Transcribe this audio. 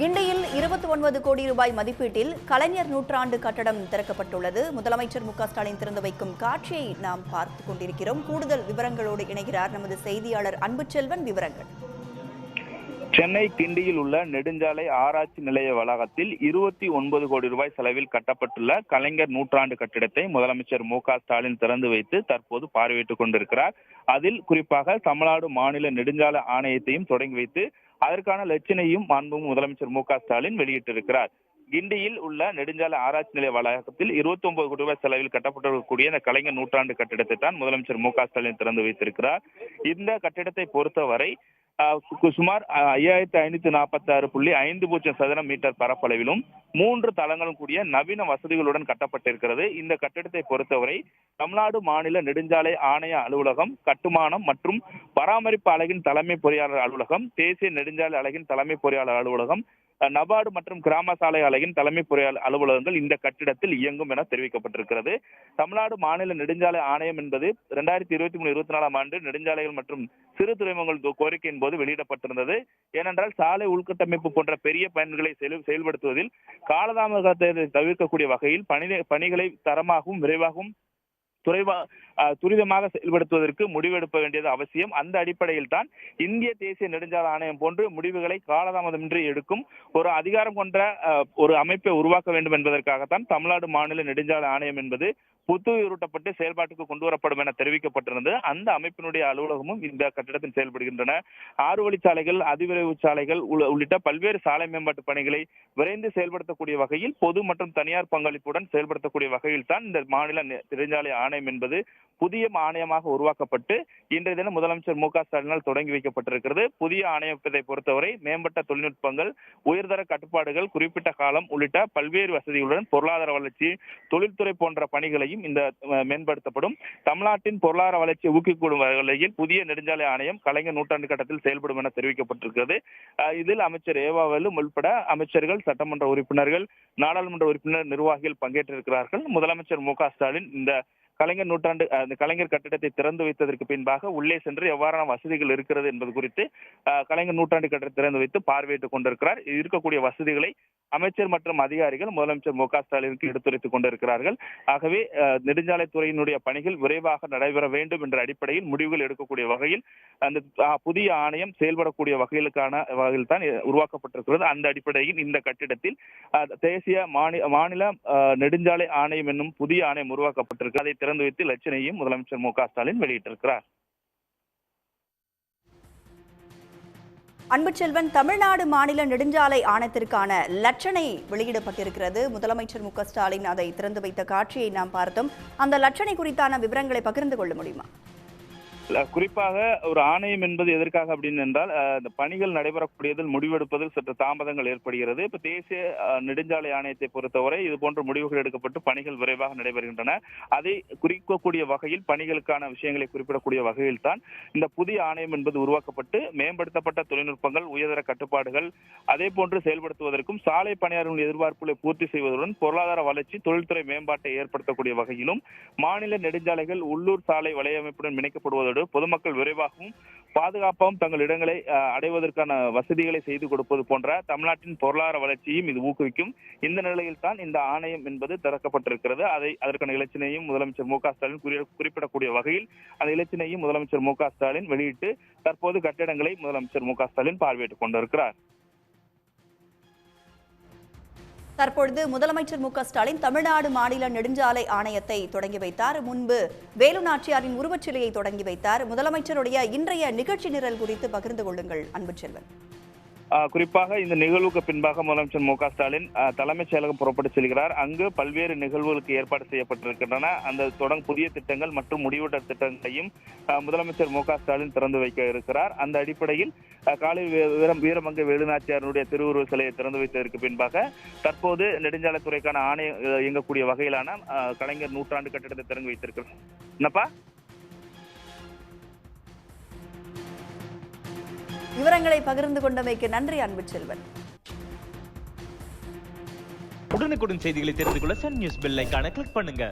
கிண்டியில் 29 கோடி ரூபாய் மதிப்பீட்டில் கலைஞர் நூற்றாண்டு கட்டடம் திறக்கப்பட்டுள்ளது. முதலமைச்சர் மு.க.ஸ்டாலின் திறந்து வைக்கும் காட்சியை நாம் பார்த்துக் கொண்டிருக்கிறோம். கூடுதல் விவரங்களோடு இணைகிறார் நமது செய்தியாளர் அன்புச்செல்வன். விவரங்கள். சென்னை கிண்டியில் உள்ள நெடுஞ்சாலை ஆராய்ச்சி நிலைய வளாகத்தில் 29 கோடி ரூபாய் செலவில் கட்டப்பட்டுள்ள கலைஞர் நூற்றாண்டு கட்டிடத்தை முதலமைச்சர் மு.க.ஸ்டாலின் திறந்து வைத்து தற்போது பார்வையிட்டுக் கொண்டிருக்கிறார். அதில் குறிப்பாக தமிழ்நாடு மாநில நெடுஞ்சாலை ஆணையத்தையும் தொடங்கி வைத்து அதற்கான லட்சணையும் மாண்புமிகு முதலமைச்சர் மு.க.ஸ்டாலின் வெளியிட்டிருக்கிறார். கிண்டியில் உள்ள நெடுஞ்சாலை ஆராய்ச்சி நிலைய வளாகத்தில் 29 கோடி ரூபாய் செலவில் கட்டப்பட்டிருக்கக்கூடிய இந்த கலைஞர் நூற்றாண்டு கட்டிடத்தை தான் முதலமைச்சர் மு.க.ஸ்டாலின் திறந்து வைத்திருக்கிறார். இந்த கட்டிடத்தை பொறுத்தவரை சுமார் 5546.50 சதுர மீட்டர் பரப்பளவிலும் 3 தளங்களும் கூடிய நவீன வசதிகளுடன் கட்டப்பட்டிருக்கிறது. இந்த கட்டிடத்தை பொறுத்தவரை தமிழ்நாடு மாநில நெடுஞ்சாலை ஆணைய அலுவலகம், கட்டுமானம் மற்றும் பராமரிப்பு அலகின் தலைமை பொறியாளர் அலுவலகம், தேசிய நெடுஞ்சாலை அலகின் தலைமை பொறியாளர் அலுவலகம், நபார்டு மற்றும் கிராம சாலை அலகின் தலைமை பொறியாளர் அலுவலகங்கள் இந்த கட்டிடத்தில் இயங்கும் என தெரிவிக்கப்பட்டிருக்கிறது. தமிழ்நாடு மாநில நெடுஞ்சாலை ஆணையம் என்பது 2023-24 ஆண்டு நெடுஞ்சாலைகள் மற்றும் சிறு துறைமுகங்கள் கோரிக்கையின் போது வெளியிடப்பட்டிருந்தது. ஏனென்றால் சாலை உள்கட்டமைப்பு போன்ற பெரிய பயன்களை செயல்படுத்துவதில் காலதாமதத்தை தவிர்க்கக்கூடிய வகையில் பணிகளை தரமாகவும் விரைவாகவும் துரிதமாக செயல்படுத்துவதற்கு முடிவெடுக்க வேண்டியது அவசியம். அந்த அடிப்படையில் தான் இந்திய தேசிய நெடுஞ்சாலை ஆணையம் போன்று முடிவுகளை காலதாமதமின்றி எடுக்கும் ஒரு அதிகாரம் கொண்ட ஒரு அமைப்பை உருவாக்க வேண்டும் என்பதற்காகத்தான் தமிழ்நாடு மாநில நெடுஞ்சாலை ஆணையம் என்பது புத்துயிரூட்டப்பட்டு செயல்பாட்டுக்கு கொண்டு வரப்படும் என தெரிவிக்கப்பட்டிருந்தது. அந்த அமைப்பினுடைய அலுவலகமும் இந்த கட்டிடத்தில் செயல்படுகின்றன. 6 வழிச்சாலைகள், அதிவிரைவு சாலைகள் உள்ளிட்ட பல்வேறு சாலை மேம்பாட்டு பணிகளை விரைந்து செயல்படுத்தக்கூடிய வகையில் பொது மற்றும் தனியார் பங்களிப்புடன் செயல்படுத்தக்கூடிய வகையில் தான் இந்த மாநில நெடுஞ்சாலை ஆணையம் என்பது புதிய ஆணையமாக உருவாக்கப்பட்டு இன்றைய தினம் முதலமைச்சர் மு.க.ஸ்டாலினால் தொடங்கி வைக்கப்பட்டிருக்கிறது. புதிய ஆணையத்தை பொறுத்தவரை மேம்பட்ட தொழில்நுட்பங்கள், உயர்தர கட்டுப்பாடுகள், குறிப்பிட்ட காலம் உள்ளிட்ட பல்வேறு வசதிகளுடன் பொருளாதார வளர்ச்சி, தொழில்துறை போன்ற பணிகளையும் இந்த மேம்படுத்தப்படும். தமிழ்நாட்டின் பொருளாதார வளர்ச்சியை ஊக்குவிக்கும் வகையில் புதிய நெடுஞ்சாலை ஆணையம் கலைஞர் நூற்றாண்டு கட்டத்தில் செயல்படும் என தெரிவிக்கப்பட்டிருக்கிறது. இதில் அமைச்சர் ஏவாவேலு உள்பட அமைச்சர்கள், சட்டமன்ற உறுப்பினர்கள், நாடாளுமன்ற உறுப்பினர், நிர்வாகிகள் பங்கேற்றிருக்கிறார்கள். முதலமைச்சர் மு.க.ஸ்டாலின் இந்த கலைஞர் நூற்றாண்டு கலைஞர் கட்டிடத்தை திறந்து வைத்ததற்கு பின்பாக உள்ளே சென்று எவ்வாறான வசதிகள் இருக்கிறது என்பது குறித்து கலைஞர் நூற்றாண்டு கட்டிடத்தை திறந்து வைத்து பார்வையிட்டுக் கொண்டிருக்கிறார். இருக்கக்கூடிய வசதிகளை அமைச்சர் மற்றும் அதிகாரிகள் முதலமைச்சர் மு.க.ஸ்டாலினுக்கு எடுத்துரைத்துக் கொண்டிருக்கிறார்கள். ஆகவே நெடுஞ்சாலைத்துறையினுடைய பணிகள் விரைவாக நடைபெற வேண்டும் என்ற அடிப்படையில் முடிவுகள் எடுக்கக்கூடிய வகையில் அந்த புதிய ஆணையம் செயல்படக்கூடிய வகையில் தான் உருவாக்கப்பட்டிருக்கிறது. அந்த அடிப்படையில் இந்த கட்டிடத்தில் தேசிய மாநில நெடுஞ்சாலை ஆணையம் என்னும் புதிய ஆணையம் உருவாக்கப்பட்டிருக்கு. அதை திறந்து வைத்து லட்சணையும் முதலமைச்சர் மு.க.ஸ்டாலின் வெளியிட்டிருக்கிறார். அன்புச்செல்வன், தமிழ்நாடு மாநில நெடுஞ்சாலை ஆணையத்திற்கான லட்சணை வெளியிடப்பட்டிருக்கிறது. முதலமைச்சர் மு.க.ஸ்டாலின் அதை திறந்து வைத்த காட்சியை நாம் பார்த்தோம். அந்த லட்சணை குறித்தான விவரங்களை பகிர்ந்து கொள்ள முடியுமா? குறிப்பாக ஒரு ஆணையம் என்பது எதற்காக அப்படின்னு என்றால் இந்த பணிகள் நடைபெறக்கூடியதில் முடிவெடுப்பதில் சற்று தாமதங்கள் ஏற்படுகிறது. இப்ப தேசிய நெடுஞ்சாலை ஆணையத்தை பொறுத்தவரை இது போன்ற முடிவுகள் எடுக்கப்பட்டு பணிகள் விரைவாக நடைபெறுகின்றன. அதை குறிக்கக்கூடிய வகையில் பணிகளுக்கான விஷயங்களை குறிப்பிடக்கூடிய வகையில் தான் இந்த புதிய ஆணையம் என்பது உருவாக்கப்பட்டு மேம்படுத்தப்பட்ட தொழில்நுட்பங்கள், உயர்தர கட்டுப்பாடுகள், அதே போன்று செயல்படுத்துவதற்கும் சாலை பணியாளர்களின் எதிர்பார்ப்புகளை பூர்த்தி செய்வதுடன் பொருளாதார வளர்ச்சி, தொழில்துறை மேம்பாட்டை ஏற்படுத்தக்கூடிய வகையிலும் மாநில நெடுஞ்சாலைகள் உள்ளூர் சாலை வலையமைப்புடன் இணைக்கப்படுவதோடு பொதுமக்கள் விரைவாகவும் பாதுகாப்பாகவும் தங்கள் இடங்களை அடைவதற்கான வசதிகளை செய்து கொடுப்பது போன்ற தமிழ்நாட்டின் பொருளாதார வளர்ச்சியும் இது ஊக்குவிக்கும். இந்த நிலையில் தான் இந்த ஆணையம் என்பது திறக்கப்பட்டிருக்கிறது. அதற்கான இலச்சினையும் முதலமைச்சர் மு.க.ஸ்டாலின் குறிப்பிடக்கூடிய வகையில் அந்த இலச்சினையும் முதலமைச்சர் மு.க.ஸ்டாலின் வெளியிட்டு தற்போது கட்டிடங்களை முதலமைச்சர் மு.க.ஸ்டாலின் பார்வையிட்டுக் கொண்டிருக்கிறார். தற்பொழுது முதலமைச்சர் மு.க.ஸ்டாலின் தமிழ்நாடு மாநில நெடுஞ்சாலை ஆணையத்தை தொடங்கி வைத்தார். முன்பு வேலு நாச்சியாரின் உருவச்சிலையை தொடங்கி வைத்தார். முதலமைச்சருடைய இன்றைய நிகழ்ச்சி நிரல் குறித்து பகிர்ந்து கொள்ளுங்கள் அன்புச்செல்வன். குறிப்பாக இந்த நிகழ்வுக்கு பின்பாக முதலமைச்சர் மு.க.ஸ்டாலின் தலைமைச் செயலகம் புறப்பட்டு செல்கிறார். அங்கு பல்வேறு நிகழ்வுகளுக்கு ஏற்பாடு செய்யப்பட்டிருக்கின்றன. அந்த புதிய திட்டங்கள் மற்றும் முடிவுற்ற திட்டங்களையும் முதலமைச்சர் மு.க.ஸ்டாலின் திறந்து வைக்க இருக்கிறார். அந்த அடிப்படையில் காலை வீரமங்கை வேலுநாச்சியாருடைய திருவுருவ சிலையை திறந்து வைத்ததற்கு பின்பாக தற்போது நெடுஞ்சாலைத்துறைக்கான ஆணையம் இயங்கக்கூடிய வகையிலான கலைஞர் நூற்றாண்டு கட்டிடத்தை திறந்து வைத்திருக்கிறார். என்னப்பா விவரங்களை பகிர்ந்து கொண்டமைக்கு நன்றி அன்பு செல்வன். உடனுக்குடன் செய்திகளை தெரிந்து கொள்ள சன் நியூஸ் பெல் ஐகானை கிளிக் பண்ணுங்க.